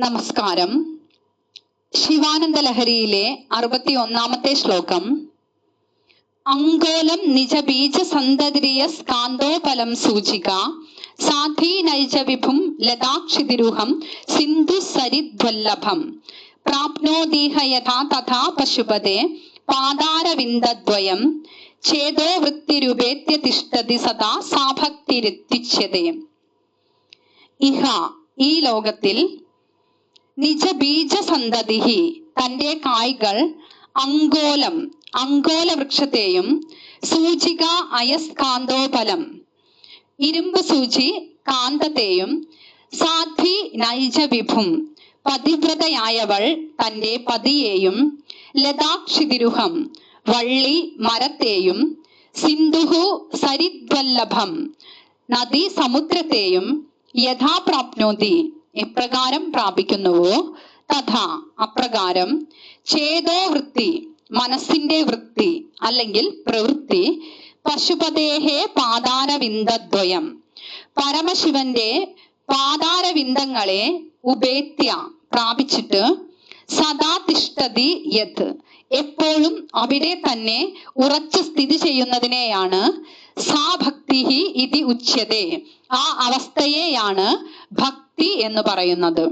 നമസ്കാരം. ശിവാനന്ദ ലഹരിയിലെ 61-ാമത്തെ ശ്ലോകം. അങ്കോലം നിജ ബീജ സന്തതിരിയ സ്കാന്തോപലം സൂചിക സാധീ നൈജ വിഭും ലതാക്ഷിതിരുഹം സിന്ധു സരിദ്വല്ലഭം പ്രാപ്നോദീഹ യഥാ തഥാ പശുപതേ പാദാരവിന്ദദ്വയം ചേതോ വൃത്തിരുപേത്യ തിഷ്ഠതി സദാ സാഭക്തിരിത്യുച്യതേ. ഇഹ ഈ ലോകത്തിൽ നിജ ബീജ സന്തതിഹി തന്റെ കായ്കൾ അങ്കോലം അങ്കോല വൃക്ഷത്തെയും സൂചിക അയസ്കാന്തോപലം ഇരുമ്പ് സൂചി കാന്തത്തെയും സാധ്വി നൈജ വിഭും പതിവ്രതയായവൾ തന്റെ പതിയെയും ലതാക്ഷിതിരുഹം വള്ളി മരത്തെയും സിന്ധുഹു സരിദ്വല്ലഭം നദി സമുദ്രത്തെയും യഥാപ്രാപ്നോതി എപ്രകാരം പ്രാപിക്കുന്നുവോ തഥാ അപ്രകാരം ചേതോ വൃത്തി മനസ്സിന്റെ വൃത്തി അല്ലെങ്കിൽ പ്രവൃത്തി പശുപതേഹേ പാദാരവിന്ദദ്വയം പരമശിവന്റെ പാദാരവിന്ദങ്ങളെ ഉപേത്യ പ്രാപിച്ചിട്ട് സദാ തിഷ്ഠതി യത് എപ്പോഴും അവിടെ തന്നെ ഉറച്ചു സ്ഥിതി ചെയ്യുന്നതിനെയാണ് സാ ഭക്തിഹി ഇതി ഉച്യതേ ആ അവസ്ഥയെയാണ് ഭക്തി എന്ന് പറയുന്നത്.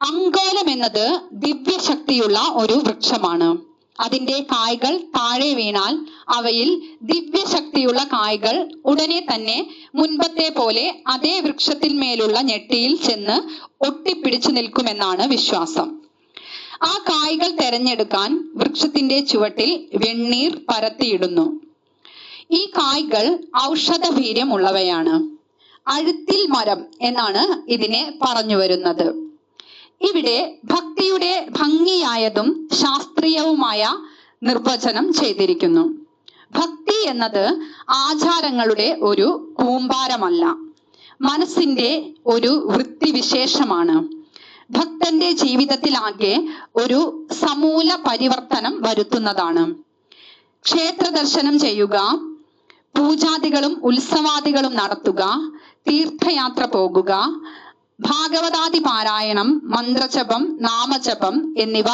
അങ്കോലം എന്നത് ദിവ്യശക്തിയുള്ള ഒരു വൃക്ഷമാണ്. അതിന്റെ കായ്കൾ താഴെ വീണാൽ അവയിൽ ദിവ്യശക്തിയുള്ള കായ്കൾ ഉടനെ തന്നെ മുൻപത്തെ പോലെ അതേ വൃക്ഷത്തിന്മേലുള്ള ഞെട്ടിയിൽ ചെന്ന് ഒട്ടിപ്പിടിച്ചു നിൽക്കുമെന്നാണ് വിശ്വാസം. ആ കായ്കൾ തെരഞ്ഞെടുക്കാൻ വൃക്ഷത്തിന്റെ ചുവട്ടിൽ വെണ്ണീർ പരത്തിയിടുന്നു. ഈ കായ്കൾ ഔഷധവീര്യമുള്ളവയാണ്. അഴുത്തിൽ മരം എന്നാണ് ഇതിനെ പറഞ്ഞു വരുന്നത്. ഇവിടെ ഭക്തിയുടെ ഭംഗിയായതും ശാസ്ത്രീയവുമായ നിർവചനം ചെയ്തിരിക്കുന്നു. ഭക്തി എന്നത് ആചാരങ്ങളുടെ ഒരു കൂമ്പാരമല്ല, മനസ്സിന്റെ ഒരു വൃത്തിവിശേഷമാണ്. ഭക്തന്റെ ജീവിതത്തിലാകെ ഒരു സമൂല പരിവർത്തനം വരുത്തുന്നതാണ്. ക്ഷേത്ര ദർശനം ചെയ്യുക, പൂജാദികളും ഉത്സവാദികളും നടത്തുക, തീർത്ഥയാത്ര പോകുക, ഭാഗവതാദി പാരായണം, മന്ത്രജപം, നാമജപം എന്നിവ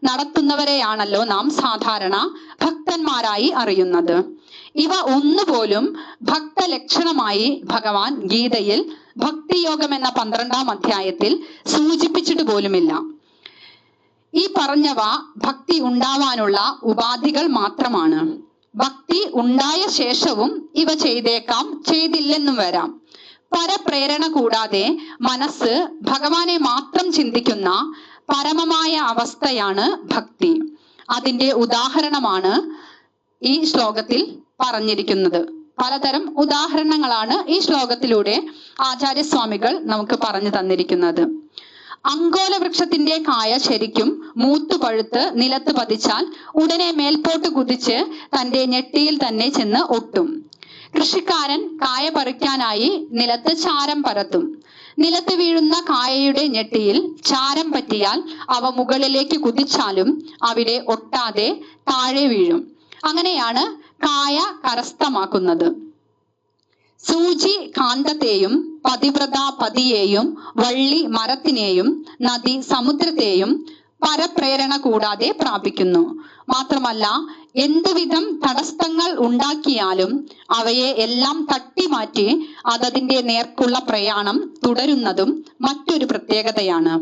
നടത്തുന്നവരെയാണല്ലോ നാം സാധാരണ ഭക്തന്മാരായി അറിയുന്നത്. ഇവ ഒന്നുപോലും ഭക്തലക്ഷണമായി ഭഗവാൻ ഗീതയിൽ ഭക്തിയോഗം എന്ന 12-ാം അധ്യായത്തിൽ സൂചിപ്പിച്ചിട്ട് പോലുമില്ല. ഈ പറഞ്ഞവ ഭക്തി ഉണ്ടാവാനുള്ള ഉപാധികൾ മാത്രമാണ്. ഭക്തി ഉണ്ടായ ശേഷവും ഇവ ചെയ്തേക്കാം, ചെയ്തില്ലെന്നും വരാം. പരപ്രേരണ കൂടാതെ മനസ്സ് ഭഗവാനെ മാത്രം ചിന്തിക്കുന്ന പരമമായ അവസ്ഥയാണ് ഭക്തി. അതിന്റെ ഉദാഹരണമാണ് ഈ ശ്ലോകത്തിൽ പറഞ്ഞിരിക്കുന്നത്. പലതരം ഉദാഹരണങ്ങളാണ് ഈ ശ്ലോകത്തിലൂടെ ആചാര്യസ്വാമികൾ നമുക്ക് പറഞ്ഞു തന്നിരിക്കുന്നത്. അങ്കോല വൃക്ഷത്തിന്റെ കായ ശരിക്കും മൂത്തുപഴുത്ത് നിലത്ത് പതിച്ചാൽ ഉടനെ മേൽപോട്ട് കുതിച്ച് തന്റെ ഞെട്ടിയിൽ തന്നെ ചെന്ന് ഒട്ടും. കൃഷിക്കാരൻ കായ പറിക്കാനായി നിലത്ത് ചാരം പരത്തും. നിലത്ത് വീഴുന്ന കായയുടെ ഞെട്ടിയിൽ ചാരം പറ്റിയാൽ അവ മുകളിലേക്ക് കുതിച്ചാലും അവിടെ ഒട്ടാതെ താഴെ വീഴും. അങ്ങനെയാണ് കായ കരസ്ഥമാക്കുന്നത്. സൂചി കാന്തത്തെയും പതിവ്രത പതിയെയും വള്ളി മരത്തിനെയും നദി സമുദ്രത്തെയും പരപ്രേരണ കൂടാതെ പ്രാപിക്കുന്നു. മാത്രമല്ല, എന്തുവിധം തടസ്സങ്ങൾ ഉണ്ടാക്കിയാലും അവയെ എല്ലാം തട്ടിമാറ്റി അതതിന്റെ നേർക്കുള്ള പ്രയാണം തുടരുന്നതും മറ്റൊരു പ്രത്യേകതയാണ്.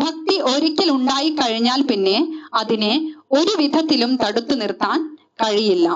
ഭക്തി ഒരിക്കൽ ഉണ്ടായി കഴിഞ്ഞാൽ പിന്നെ അതിനെ ഒരു വിധത്തിലും തടുത്തു നിർത്താൻ കഴിയില്ല.